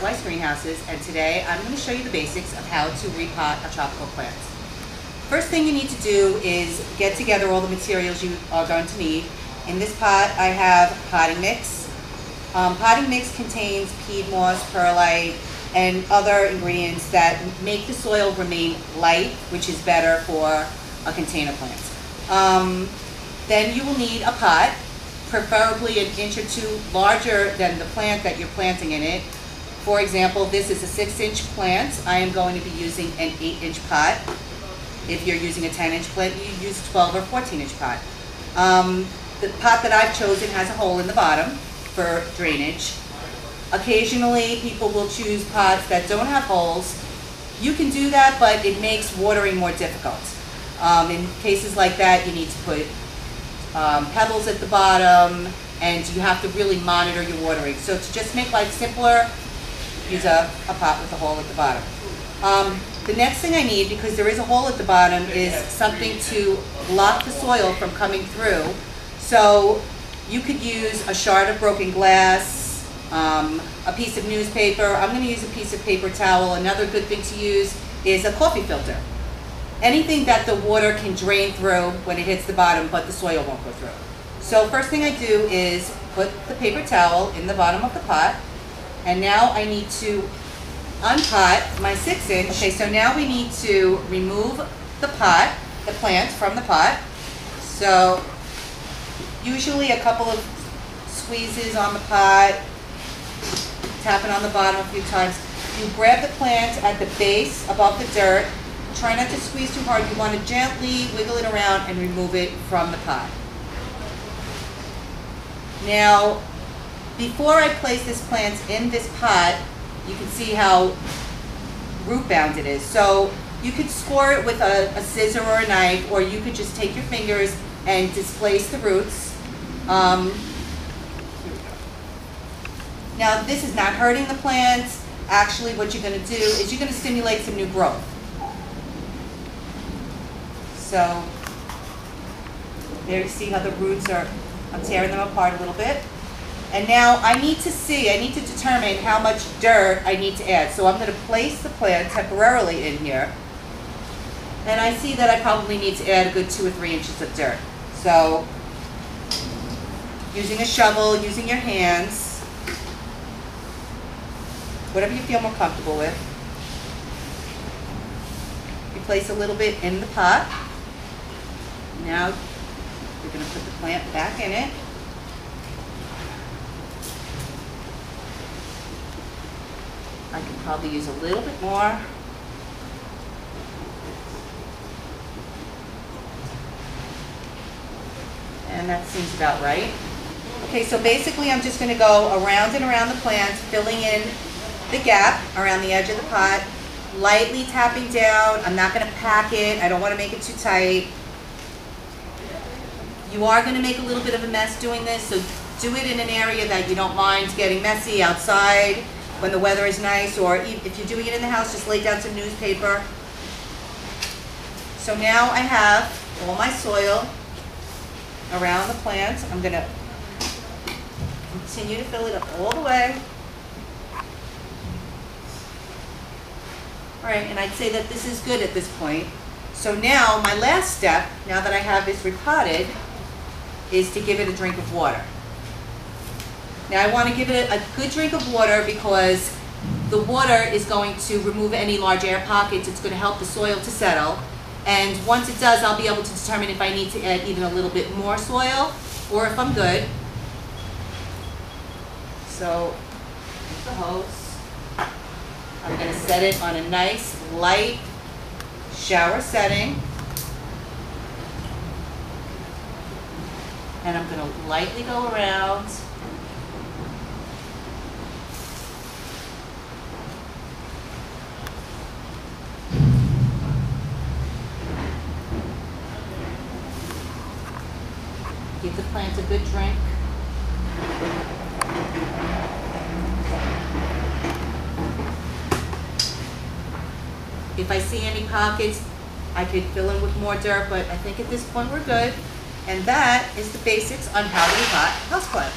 Weiss greenhouses, and today I'm going to show you the basics of how to repot a tropical plant. First thing you need to do is get together all the materials you are going to need. In this pot I have potting mix. Potting mix contains peat moss, perlite, and other ingredients that make the soil remain light, which is better for a container plant. Then you will need a pot, preferably an inch or two larger than the plant that you're planting in it. For example, this is a 6-inch plant. I am going to be using an 8-inch pot. If you're using a 10-inch plant, you use a 12 or 14-inch pot. The pot that I've chosen has a hole in the bottom for drainage. Occasionally, people will choose pots that don't have holes. You can do that, but it makes watering more difficult. In cases like that, you need to put pebbles at the bottom, and you have to really monitor your watering. So to just make life simpler, use a pot with a hole at the bottom. The next thing I need, because there is a hole at the bottom, is something to block the soil from coming through. So you could use a shard of broken glass, a piece of newspaper. I'm going to use a piece of paper towel. Another good thing to use is a coffee filter. Anything that the water can drain through when it hits the bottom, but the soil won't go through. So first thing I do is put the paper towel in the bottom of the pot, and now I need to unpot my 6-inch. Okay, so now we need to remove the plant from the pot. So usually a couple of squeezes on the pot, tapping on the bottom a few times. You grab the plant at the base above the dirt. Try not to squeeze too hard. You want to gently wiggle it around and remove it from the pot. Now, before I place this plant in this pot, you can see how root bound it is. So you could score it with a scissor or a knife, or you could just take your fingers and displace the roots. Now, this is not hurting the plant. Actually, what you're going to do is you're going to stimulate some new growth. So there you see how the roots are, I'm tearing them apart a little bit. And now I need to determine how much dirt I need to add. So I'm going to place the plant temporarily in here. And I see that I probably need to add a good 2 or 3 inches of dirt. So using a shovel, using your hands, whatever you feel more comfortable with. You place a little bit in the pot. Now we're going to put the plant back in it. I can probably use a little bit more. And that seems about right. Okay, so basically I'm just going to go around and around the plant, filling in the gap around the edge of the pot, lightly tapping down. I'm not going to pack it. I don't want to make it too tight. You are going to make a little bit of a mess doing this, so do it in an area that you don't mind getting messy outside when the weather is nice, or if you're doing it in the house, just lay down some newspaper. So now I have all my soil around the plant. I'm going to continue to fill it up all the way. All right, and I'd say that this is good at this point. So now my last step, now that I have this repotted, is to give it a drink of water. Now I want to give it a good drink of water because the water is going to remove any large air pockets. It's going to help the soil to settle. And once it does, I'll be able to determine if I need to add even a little bit more soil or if I'm good. So, here's the hose. I'm going to set it on a nice light shower setting. And I'm going to lightly go around. Give the plant a good drink. If I see any pockets, I could fill in with more dirt, but I think at this point we're good. And that is the basics on how to repot a houseplant.